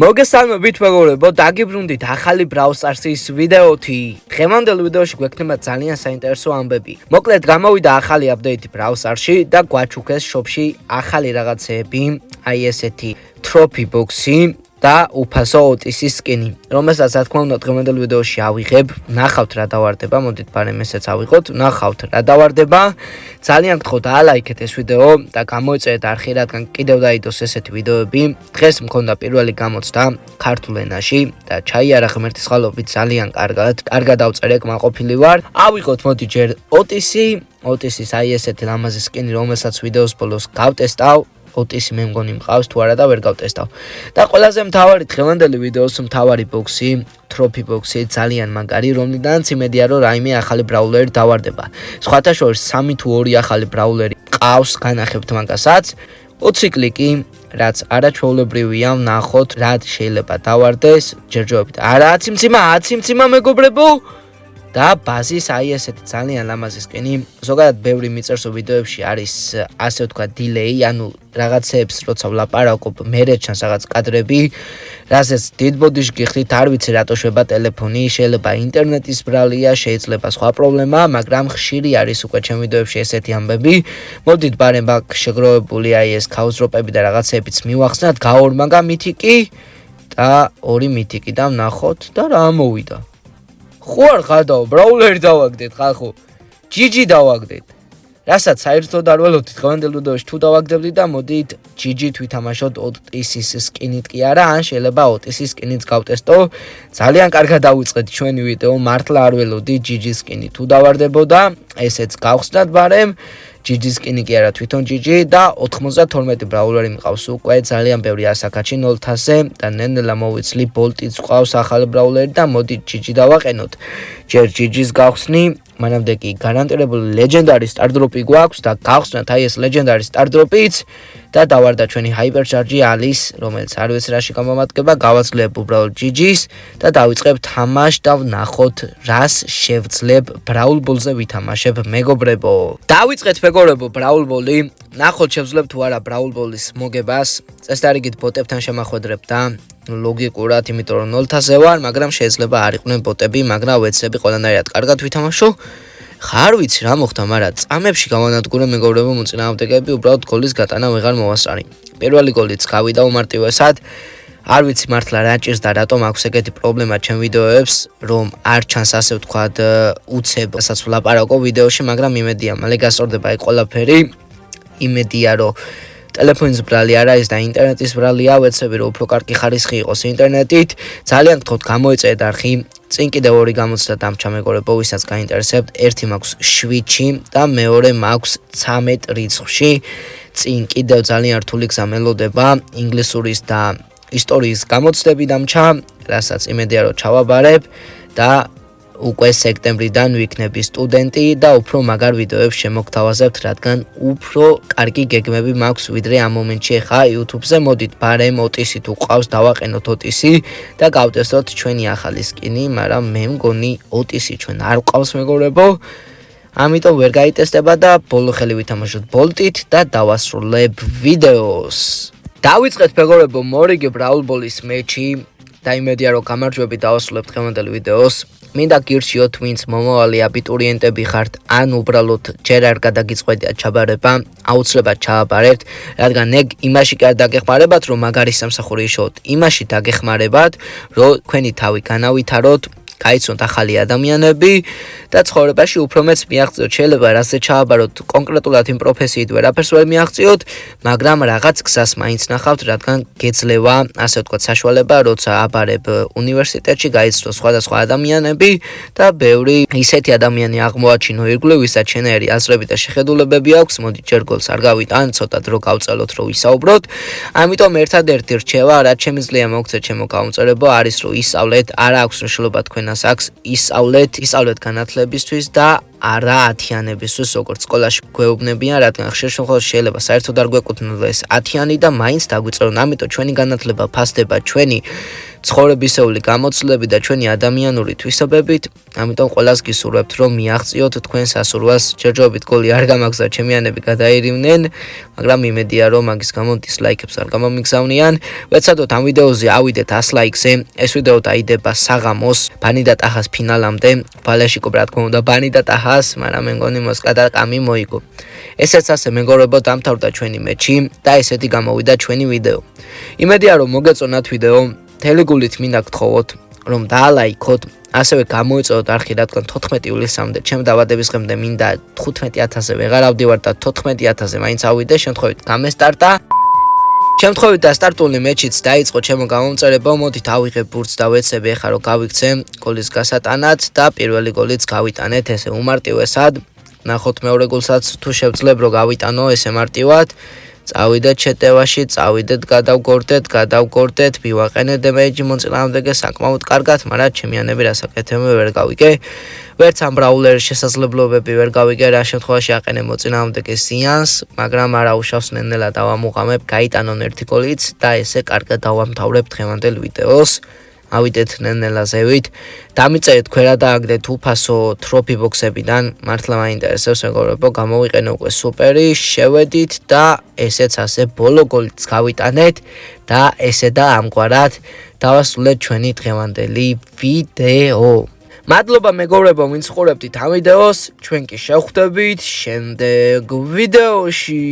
მოგესალმებით მეგობრებო, დაგიბრუნდით ახალი Brawl Stars-ის ვიდეოთი. დღევანდელ ვიდეოში გვექნება ძალიან საინტერესო ამბები. მოკლედ გამოვიდა ახალი აპდეიტი Brawl Stars-ში და გვაჩუქეს შოპში ახალი რაღაცეები, აი ესეთი trophy box-ი და უფასო ოტისის სკინი, რომელსაც რა თქმა უნდა დღევანდელ ვიდეოში ავიღებ. ნახავთ რა დავარდება, მოდით ბარემ ესეც ავიღოთ. ნახავთ რა დავარდება. ძალიან გთხოვთ აალაიქეთ ეს ვიდეო და გამოიწერეთ არხი, რადგან კიდევ დაიდოს ესეთი ვიდეოები. დღეს მქონდა პირველი გამოცდა ქართულ ენაში და ჩაიარა ღმერთის ხალობით ძალიან კარგად დავწერე, კმაყოფილი ვარ. ავიღოთ მოდი ჯერ ოტისის აი ესეთი ლამაზი სკინი, რომელსაც ვიდეოს ბოლოს გავტესტავ. ოტისი მე მგონი მყავს თუ არა და ვერ გავტესტავ. და ყველაზე მთავარი დღევანდელი ვიდეოს მთავარი ბოქსი, trophy box-ი ძალიან მაგარი, რომლიდანაც იმედია რომ რაიმე ახალი ბრაულერი დავარდება. სხვათა შორის 3 თუ 2 ახალი ბრაულერი ყავს, განახებთ მაგასაც. 20 კლიკი, რაც არაჩვეულებრივია, ვნახოთ რა შეიძლება დავარდეს ჯერჯერობით. არა აციმციმა მეგობრებო. და ბაზის აი ესეთი ძალიან ლამაზი სკინი. ზოგადად ბევრი მიწერს ვიდეოებში არის ასე ვთქვა delay, ანუ რაღაცეებს როცა ვლაპარაკობ, მერე ჩანს რაღაც კადრები, რასაც დიდ ბოდიში გიხდით, არ ვიცი რატო შვება ტელეფონი, შეიძლება ინტერნეტის ბრალია, შეიძლება სხვა პრობლემა, მაგრამ ხშირი არის უკვე ჩემ ვიდეოებში ესეთი ამბები. მოდით ბარემ აქ შეგროვებული აი ეს ქაუსდროპები და რაღაცეებიც მივახსნათ, გაორმაგა მითიკი და 2 მითიკი და ვნახოთ და რა მოვიდა. ხო არ ხადაო, ბრაულერი დავაგდეთ ხალხო. GG დავაგდეთ. რასაც საერთოდ არ ველოდით დღევანდელ ვიდეოში თუ დავაგდებდით და მოდით GG თვითამაშოთ ოტისის სკინით კი არა, ან შეიძლება ოტისის სკინით გავტესტო. ძალიან კარგად დავიწყეთ ჩვენი ვიდეო, მართლა არ ველოდი GG სკინი თუ დავარდებოდა, ესეც გავხსნათ ბარემ. GG სკინი კი არა, თვითონ GG და 92 ბრაულერი მყავს უკვე, ძალიან ბევრი ასაკაჩი 0-ზე და ნენელა მოვიცლი, ბოლტიც ყავს ახალი ბრაულერი და მოდი GG დავაყენოთ. ჯერ GG-ს გავხსნი, მანამდე კი გარანტირებული ლეგენდარი სტარდროპი გვაქვს და გავხსნათ აი ეს ლეგენდარი სტარდროპიც და დავარდა ჩვენი ჰაიპერჩარჯი ალის, რომელიც არ ვიცი რაში გამომადგება, გავაძლებ უბრალოდ GG-ს და დავიწყებ თამაშს და ვნახოთ რას შევძლებ Brawl Ball-ზე ვითამაშებ მეგობრებო. დავიწყეთ მეგობრებო Brawl Ball-ი, ნახოთ შევძლებ თუ არა Brawl Ball-ის მოგებას. წესდარიგით ბოტებთან შემახვედრებ და ლოგიკურად, იმიტომ რომ 0-ზე ვარ, მაგრამ შეიძლება არ იყვნენ ბოტები, მაგრამ ვეცდები ყველანაირად კარგად ვითამაშო. ხარ ვიცი რა მოხდა, მაგრამ წამებში გავანადგურე მეგობრებო მოწინააღმდეგეები, უბრალოდ გოლის გატანა ვეღარ მოვასწარი. პირველი გოლიც გავიდა უმარტივესად. არ ვიცი მართლა რა ჭირს და რატომ აქვს ეგეთი პრობლემა ჩემ ვიდეოებს, რომ არ ჩანს ასე ვთქვათ უცებ, რასაც ვლაპარაკო ვიდეოში, მაგრამ იმედია მალე გასწორდება ეგ ყველაფერი. იმედია რომ ტელეფონის ბრალი არ არის და ინტერნეტის ბრალია, ვეცები რომ უფრო კარგი ხარისხი იყოს ინტერნეტით. ძალიან გთხოვთ გამოიწერეთ არხი. წინ კიდევ 2 გამოცდა დამჭა მეგობრებო, ვისაც გაინტერესებთ. ერთი მაქვს შვიჩი და მეორე მაქვს 13 რიცხვში. წინ კიდევ ძალიან რთული გზა მელოდება ინგლისურის და ისტორიის გამოცდები დამჭა, რასაც იმედია რომ ჩავაბარებ და უკვე სექტემბრიდან ვიქნები სტუდენტი და უფრო მაგარ ვიდეოებს შემოგთავაზებთ, რადგან უფრო კარგი გეგმები მაქვს ვიდრე ამ მომენტში ხა YouTube-ზე. მოდით ბარემ ოტისი თუ ყავს დავაყენოთ ოტისი და გავტესტოთ ჩვენი ახალი სკინი, მაგრამ მე მგონი ოტისი ჩვენ არ ყავს მეგობრებო. ამიტომ ვერ გაიტესტება და ბოლო ხელი ვითამაშოთ ბოლტით და დავასრულებ ვიდეოს. დავიწყეთ მეგობრებო მორიგი Brawl Ball-ის მეჩი და იმედია რომ გამარჯვებით დავასრულებთ დღევანდელ ვიდეოს. მინდა გირჩიოთ ვინც მომავალი აბიტურიენტები ხართ, ან უბრალოდ ჯერ არ გადაგიწყვეტიათ ჩაბარება, აუცილებლად ჩააბარებთ, რადგან ეგ იმაში კი არ დაგეხმარებათ, რომ მაგარი სამსახური იშოვოთ, იმაში დაგეხმარებათ, რომ თქვენი თავი განავითაროთ, გაიცნოთ ახალი ადამიანები და ცხოვრებაში უფრო მეც მიაღწიოთ. შეიძლება რასაც ჩააბაროთ კონკრეტულად იმ პროფესიით ვერაფერს ვერ მიაღწიოთ, მაგრამ რაღაც გზას მაინც ნახავთ, რადგან გეძლევა, ასე ვთქვათ, საშუალება, როცა აბარებ უნივერსიტეტში, გაიცნო სხვადასხვა ადამიანები და ბევრი ისეთი ადამიანი აღმოაჩინო ირგვლივ, ვისაც შენაირი აზრები და შეხედულებები აქვს. მოდი ჯერ გოლს არ გავიტან, ცოტა დრო გავწელოთ, რომ ვისაუბროთ. ამიტომ ერთადერთი რჩევა, რაც შემიძლია მოგცეთ ჩემო გამომწერებო, არის რომ ისწავლეთ, არა აქვს მნიშვნელობა თქვენ აქვს ისწავლეთ განათლებისთვის და არა ათიანებისთვის, როგორც სკოლაში გვეუბნებიან, რადგან ხშირ შემთხვევაში შეიძლება საერთოდ არ გვეკუთვნოდა ეს ათიანი და მაინც დაგვიწერონ. ამიტომ ჩვენი განათლება ფასდება ჩვენი ცხოვრებისეული გამოცდილები და ჩვენი ადამიანური თვისებებით. ამიტომ ყველას გისურვებთ, რომ მიაღწიოთ თქვენ სასურველს, ჯერჯერობით გოლი არ გამაგზავნეთ, ჩემიანები გადაირივნენ, მაგრამ იმედია, რომ მაგის გამო დისლაიქებს არ გამომიგზავნიან. ვეცადოთ ამ ვიდეოზე ავიდეთ 100 ლაიქზე. ეს ვიდეო დაიდება საღამოს ბანი და ტახას ფინალამდე. ბალაშიკობ რა თქმა უნდა ბანი და ტახას, მაგრამ მე მგონი მოსკა და კამი მოიგო. ესეც ასე მეგობრებო დამთავრდა ჩვენი მეჩი და ესეთი გამოვიდა ჩვენი ვიდეო. იმედია რომ მოგეწონათ ვიდეო. მთელი გულით მინდა გთხოვოთ რომ დაალაიქოთ, ასევე გამოეწოდოთ არხი რადგან 14 ივლისამდე ჩემ დაბადების დღემდე მინდა 15000-ზე ვეღარ ავდივარ და 14000-ზე მაინც ავიდე, შემთხვევით გამესტარტა. შემთხვევით და სტარტული მეჩიც დაიწყო ჩემო გამომწერებო, მოდით ავიღებ ბურთს და ვეცები ახლა რომ გავიქცე გოლის გასატანად და პირველი გოლიც გავიტანეთ ესე უმარტივესად. ნახოთ მეორე გოლსაც თუ შევძლებ რომ გავიტანო ესე მარტივად. წავიდეთ შეტევაში, წავიდეთ გადავგორდეთ, მივაყენეთ დემეიჯი მოწინააღმდეგე საკმაოდ კარგად, მაგრამ ჩემიანები რასაკეთებენ ვერ გავიგე. ვერც ამ ბრაულერის შესაძლებლობები ვერ გავიგე, რა შემთხვევაში აყენე მოწინააღმდეგე სიანს, მაგრამ არა უშავს ნენელა დავამუყამებ, გაიტანონ ერთი გოლიც და ესე კარგად დავამთავრებ დღევანდელ ვიდეოს. ავიდეთ ნენელაზევით, დამიწერეთ ქვერა და აგდეთ უფასო ტროფი ბოქსებიდან, მართლა მაინტერესებს მეგობრებო, გამოვიყენე უკვე სუპერი, შევედით და ესეც ასე ბოლო გოლიც გავიტანეთ და ესე და ამგვარად დავასრულეთ ჩვენი დღევანდელი ვიდეო. მადლობა მეგობრებო, ვინც ყურებდით ამ ვიდეოს, ჩვენ კი შევხვდებით შემდეგ ვიდეოში.